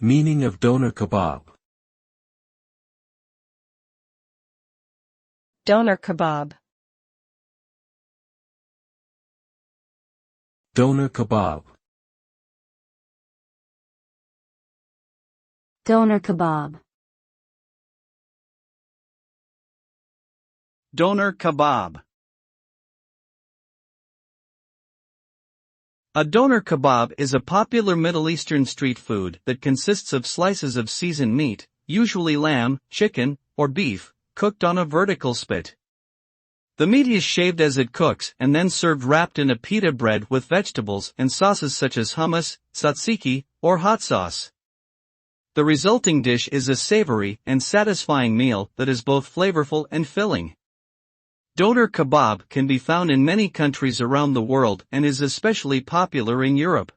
Meaning of doner kebab. Doner kebab. Doner kebab. Doner kebab. Doner kebab. A doner kebab is a popular Middle Eastern street food that consists of slices of seasoned meat, usually lamb, chicken, or beef, cooked on a vertical spit. The meat is shaved as it cooks and then served wrapped in a pita bread with vegetables and sauces such as hummus, tzatziki, or hot sauce. The resulting dish is a savory and satisfying meal that is both flavorful and filling. Doner kebab can be found in many countries around the world and is especially popular in Europe.